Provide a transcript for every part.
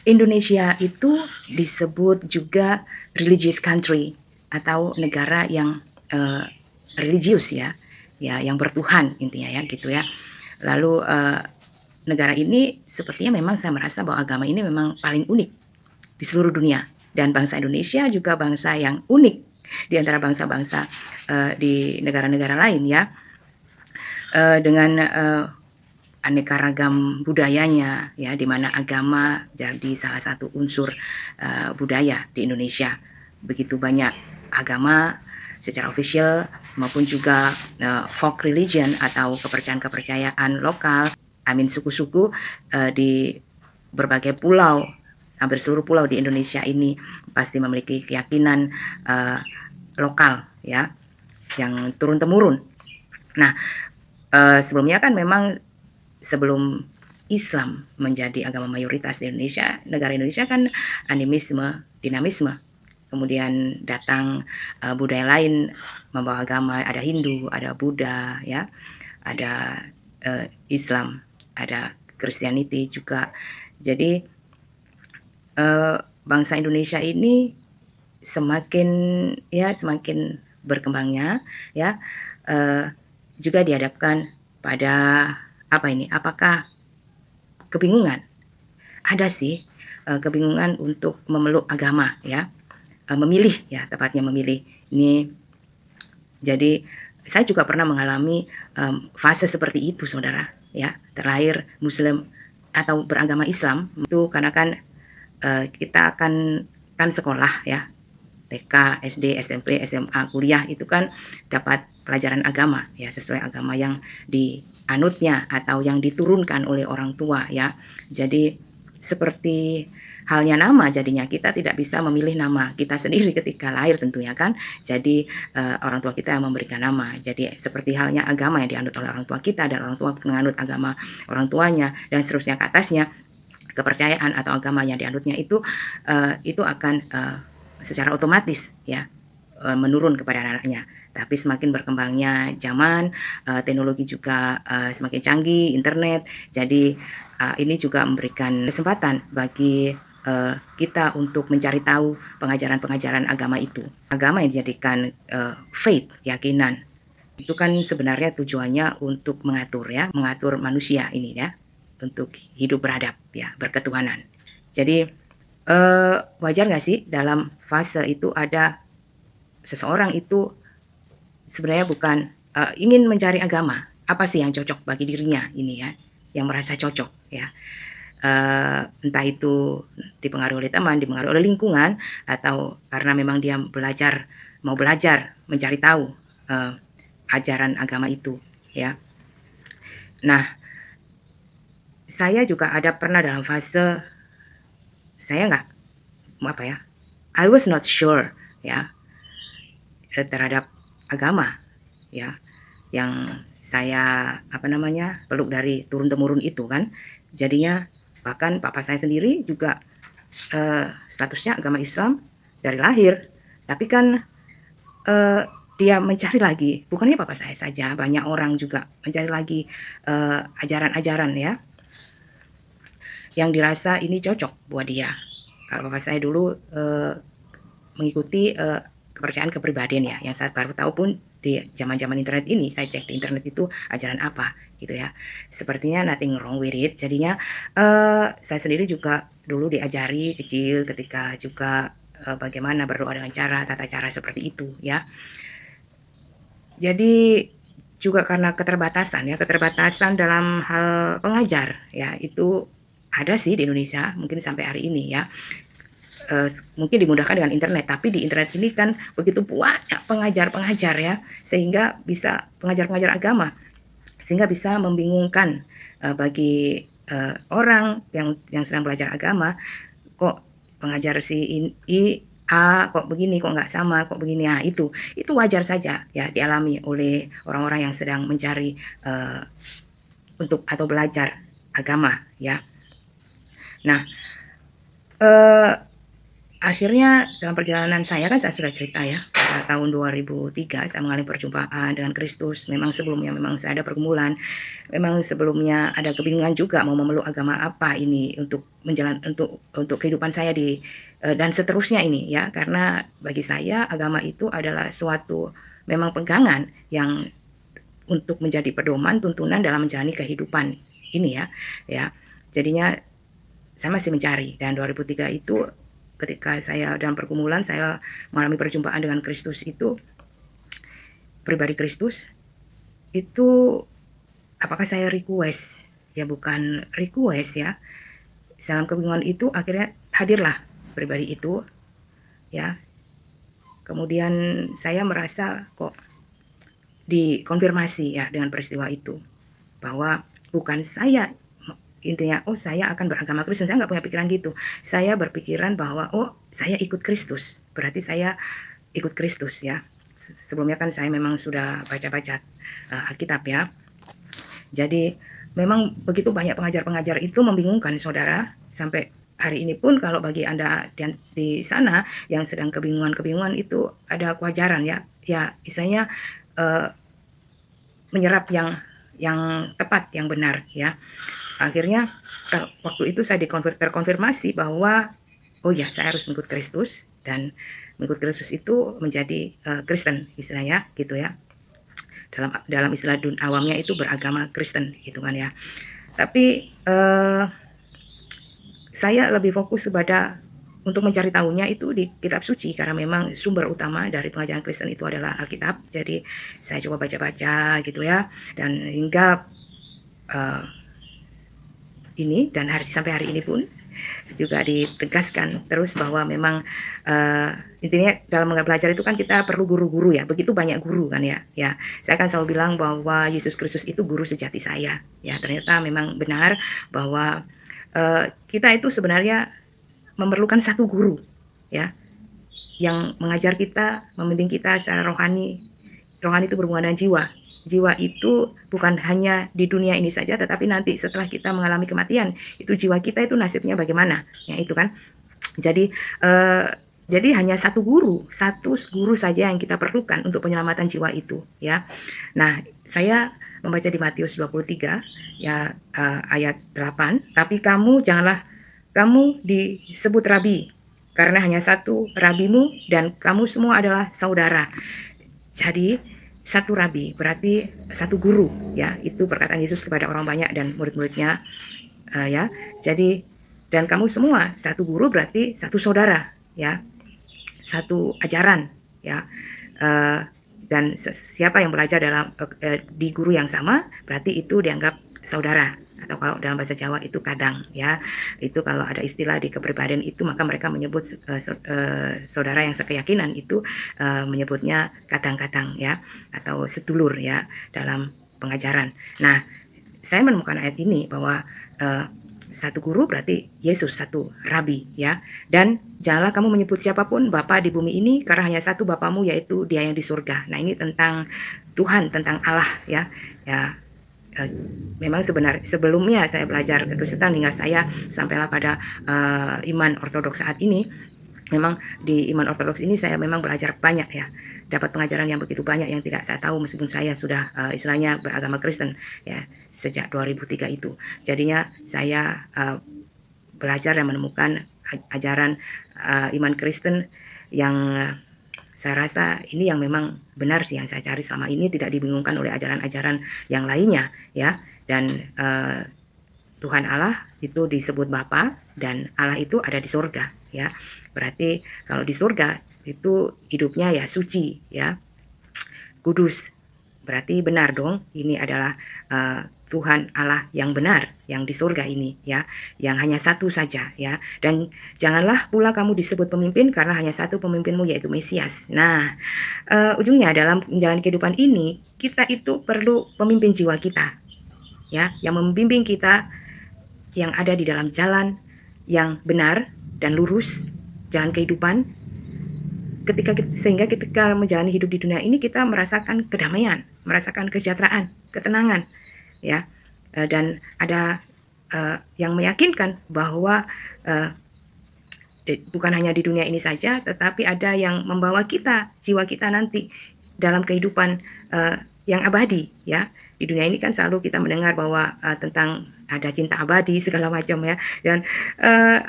Indonesia itu disebut juga religious country atau negara yang, religius ya, ya yang bertuhan intinya ya gitu ya. Lalu, negara ini sepertinya memang saya merasa bahwa agama ini memang paling unik di seluruh dunia dan bangsa Indonesia juga bangsa yang unik di antara bangsa-bangsa, di negara-negara lain ya, dengan, aneka ragam budayanya ya, di mana agama jadi salah satu unsur, budaya di Indonesia. Begitu banyak agama secara official maupun juga, folk religion atau kepercayaan-kepercayaan lokal, suku-suku, di berbagai pulau, hampir seluruh pulau di Indonesia ini pasti memiliki keyakinan, lokal ya, yang turun-temurun. Nah, sebelumnya kan memang sebelum Islam menjadi agama mayoritas di Indonesia, negara Indonesia kan animisme, dinamisme. Kemudian datang, budaya lain membawa agama, ada Hindu, ada Buddha ya, ada, Islam, ada Christianity juga. Jadi, bangsa Indonesia ini semakin semakin berkembangnya ya, juga dihadapkan pada apakah kebingungan? Ada sih, kebingungan untuk memeluk agama ya, memilih ya tepatnya memilih. Ini jadi saya juga pernah mengalami, fase seperti itu Saudara ya, terlahir muslim atau beragama Islam itu karena kan, kita kan sekolah ya, TK, SD, SMP, SMA, kuliah itu kan dapat pelajaran agama ya, sesuai agama yang dianutnya atau yang diturunkan oleh orang tua ya. Jadi seperti halnya nama jadinya kita tidak bisa memilih nama kita sendiri ketika lahir tentunya kan. Jadi, orang tua kita yang memberikan nama. Jadi seperti halnya agama yang dianut oleh orang tua kita dan orang tua menganut agama orang tuanya dan seterusnya ke atasnya, kepercayaan atau agama yang dianutnya itu akan, secara otomatis ya, menurun kepada anak-anaknya. Tapi semakin berkembangnya zaman, teknologi juga, semakin canggih, internet, jadi, ini juga memberikan kesempatan bagi, kita untuk mencari tahu pengajaran-pengajaran agama itu. Agama yang dijadikan, faith, keyakinan, itu kan sebenarnya tujuannya untuk mengatur manusia ini ya, untuk hidup beradab ya, berketuhanan. Jadi, wajar nggak sih dalam fase itu ada seseorang itu sebenarnya bukan, ingin mencari agama, apa sih yang cocok bagi dirinya ini ya, yang merasa cocok ya. Entah itu dipengaruhi oleh teman, dipengaruhi oleh lingkungan, atau karena memang dia mau belajar, mencari tahu, ajaran agama itu ya. Nah, saya juga ada pernah dalam fase saya nggak I was not sure ya, terhadap agama ya, yang saya peluk dari turun-temurun itu kan. Jadinya bahkan papa saya sendiri juga, statusnya agama Islam dari lahir, tapi kan, eee, dia mencari lagi, bukannya papa saya saja, banyak orang juga mencari lagi, ajaran-ajaran ya, yang dirasa ini cocok buat dia. Kalau papa saya dulu, mengikuti, kepercayaan kepribadian ya, yang saya baru tahu pun di zaman-zaman internet ini, saya cek di internet itu ajaran apa gitu ya. Sepertinya nothing wrong with it, jadinya, saya sendiri juga dulu diajari kecil ketika juga, bagaimana berdoa dengan tata cara seperti itu ya. Jadi juga karena keterbatasan dalam hal pengajar ya, itu ada sih di Indonesia mungkin sampai hari ini ya. Mungkin dimudahkan dengan internet, tapi di internet ini kan begitu banyak pengajar-pengajar ya, sehingga bisa pengajar-pengajar agama, sehingga bisa membingungkan, bagi, orang yang sedang belajar agama, kok pengajar A kok begini, kok nggak sama, kok begini. Nah itu wajar saja ya dialami oleh orang-orang yang sedang mencari, untuk atau belajar agama ya. Nah, akhirnya dalam perjalanan saya kan saya sudah cerita ya, tahun 2003 saya mengalami perjumpaan dengan Kristus. Memang sebelumnya memang saya ada pergumulan, memang sebelumnya ada kebingungan juga mau memeluk agama apa ini untuk untuk kehidupan saya dan seterusnya ini ya, karena bagi saya agama itu adalah suatu memang pegangan yang untuk menjadi pedoman tuntunan dalam menjalani kehidupan ini ya. Jadinya saya masih mencari, dan 2003 itu ketika saya dalam pergumulan, saya mengalami perjumpaan dengan Kristus itu, pribadi Kristus, itu apakah saya request? Ya bukan request ya. Dalam kebingungan itu akhirnya hadirlah pribadi itu ya. Kemudian saya merasa kok dikonfirmasi ya dengan peristiwa itu, bahwa bukan saya intinya, oh saya akan beragama Kristen. Saya nggak punya pikiran gitu. Saya berpikiran bahwa oh saya ikut Kristus, berarti saya ikut Kristus ya. Sebelumnya kan saya memang sudah baca-baca Alkitab ya. Jadi memang begitu banyak pengajar-pengajar itu membingungkan saudara. Sampai hari ini pun kalau bagi Anda di sana yang sedang kebingungan itu ada kewajaran ya. Ya istilahnya menyerap yang tepat, yang benar ya. Akhirnya waktu itu saya terkonfirmasi bahwa oh ya saya harus mengikut Kristus, dan mengikut Kristus itu menjadi Kristen istilahnya gitu ya. Dalam istilah awamnya itu beragama Kristen gitu kan ya. Tapi saya lebih fokus kepada untuk mencari tahunya itu di kitab suci, karena memang sumber utama dari pengajaran Kristen itu adalah Alkitab. Jadi saya coba baca-baca gitu ya, dan hingga ini dan sampai hari ini pun juga ditegaskan terus bahwa memang intinya dalam belajar itu kan kita perlu guru-guru ya, begitu banyak guru kan ya. Saya akan selalu bilang bahwa Yesus Kristus itu guru sejati saya ya. Ternyata memang benar bahwa kita itu sebenarnya memerlukan satu guru ya, yang mengajar kita, membimbing kita secara rohani. Rohani itu berhubungan dengan jiwa. Jiwa itu bukan hanya di dunia ini saja, tetapi nanti setelah kita mengalami kematian, itu jiwa kita itu nasibnya bagaimana? Ya itu kan. Jadi hanya satu guru saja yang kita perlukan untuk penyelamatan jiwa itu ya. Nah, saya membaca di Matius 23 ya ayat 8, tapi janganlah kamu disebut rabi, karena hanya satu rabimu dan kamu semua adalah saudara. Jadi satu rabi berarti satu guru ya, itu perkataan Yesus kepada orang banyak dan murid-muridnya ya. Jadi dan kamu semua satu guru berarti satu saudara ya, satu ajaran ya. Dan siapa yang belajar di guru yang sama berarti itu dianggap saudara, atau kalau dalam bahasa Jawa itu kadang ya. Itu kalau ada istilah di kepribadian itu, maka mereka menyebut saudara yang sekeyakinan itu menyebutnya kadang-kadang ya, atau sedulur ya dalam pengajaran. Nah, saya menemukan ayat ini bahwa satu guru berarti Yesus, satu rabi ya. Dan janganlah kamu menyebut siapapun Bapa di bumi ini, karena hanya satu Bapamu, yaitu Dia yang di surga. Nah, ini tentang Tuhan, tentang Allah ya. Memang sebelumnya saya belajar kekristenan hingga saya sampailah pada iman ortodoks saat ini. Memang di iman ortodoks ini saya memang belajar banyak ya, dapat pengajaran yang begitu banyak yang tidak saya tahu meskipun saya sudah istilahnya beragama Kristen ya sejak 2003 itu. Jadinya saya belajar dan menemukan ajaran iman Kristen yang saya rasa ini yang memang benar sih, yang saya cari selama ini, tidak dibingungkan oleh ajaran-ajaran yang lainnya ya. Dan Tuhan Allah itu disebut Bapa, dan Allah itu ada di surga ya. Berarti kalau di surga itu hidupnya ya suci ya, kudus. Berarti benar dong, ini adalah Tuhan Allah yang benar yang di surga ini ya, yang hanya satu saja ya. Dan janganlah pula kamu disebut pemimpin, karena hanya satu pemimpinmu, yaitu Mesias. Nah, ujungnya dalam menjalani kehidupan ini kita itu perlu pemimpin jiwa kita ya, yang membimbing kita, yang ada di dalam jalan yang benar dan lurus, jalan kehidupan. Sehingga ketika menjalani hidup di dunia ini kita merasakan kedamaian, merasakan kesejahteraan, ketenangan ya, dan ada yang meyakinkan bahwa bukan hanya di dunia ini saja, tetapi ada yang membawa kita, jiwa kita nanti dalam kehidupan yang abadi, ya. Di dunia ini kan selalu kita mendengar bahwa tentang ada cinta abadi segala macam, ya, dan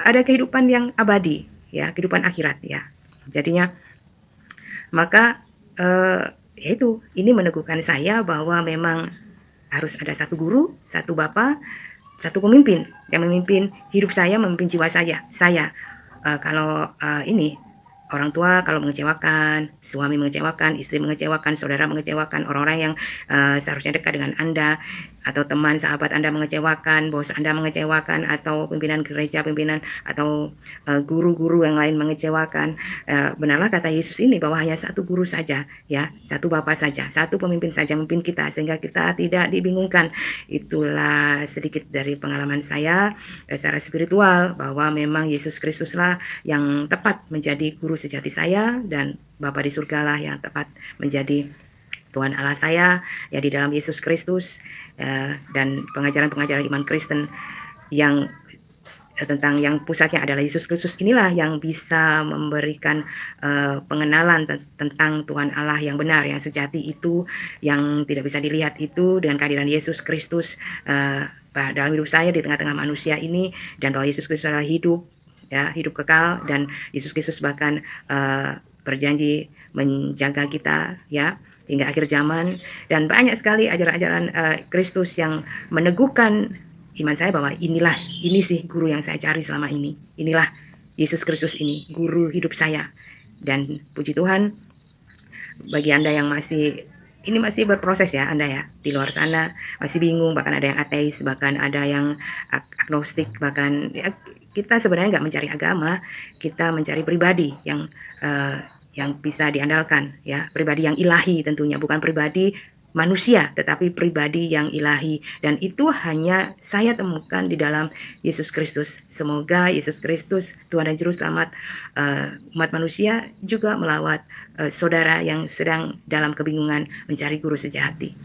ada kehidupan yang abadi, ya, kehidupan akhirat, ya. Jadinya maka yaitu ini meneguhkan saya bahwa memang harus ada satu guru, satu bapa, satu pemimpin yang memimpin hidup saya, memimpin jiwa saya. Kalau ini orang tua kalau mengecewakan, suami mengecewakan, istri mengecewakan, saudara mengecewakan, orang-orang yang seharusnya dekat dengan Anda, atau teman sahabat Anda mengecewakan, bos Anda mengecewakan, atau pimpinan gereja, pimpinan atau guru-guru yang lain mengecewakan. Benarlah kata Yesus ini bahwa hanya satu guru saja, ya, satu bapa saja, satu pemimpin saja memimpin kita, sehingga kita tidak dibingungkan. Itulah sedikit dari pengalaman saya secara spiritual, bahwa memang Yesus Kristuslah yang tepat menjadi guru sejati saya, dan Bapa di surgalah yang tepat menjadi Tuhan Allah saya, ya, di dalam Yesus Kristus. Dan pengajaran-pengajaran iman Kristen yang tentang yang pusatnya adalah Yesus Kristus inilah yang bisa memberikan pengenalan tentang Tuhan Allah yang benar, yang sejati itu, yang tidak bisa dilihat itu, dengan kehadiran Yesus Kristus dalam hidup saya di tengah-tengah manusia ini, dan bahwa Yesus Kristus adalah hidup, ya, hidup kekal, dan Yesus Kristus bahkan berjanji menjaga kita, ya, hingga akhir zaman. Dan banyak sekali ajaran-ajaran Kristus yang meneguhkan iman saya bahwa ini sih guru yang saya cari selama ini. Inilah Yesus Kristus ini, guru hidup saya. Dan puji Tuhan, bagi Anda yang masih berproses, ya, Anda, ya, di luar sana masih bingung, bahkan ada yang ateis, bahkan ada yang agnostik, bahkan, ya, kita sebenarnya nggak mencari agama, kita mencari pribadi yang bisa diandalkan, ya, pribadi yang ilahi tentunya, bukan pribadi manusia, tetapi pribadi yang ilahi. Dan itu hanya saya temukan di dalam Yesus Kristus. Semoga Yesus Kristus, Tuhan dan Juru Selamat umat manusia, juga melawat saudara yang sedang dalam kebingungan mencari guru sejati.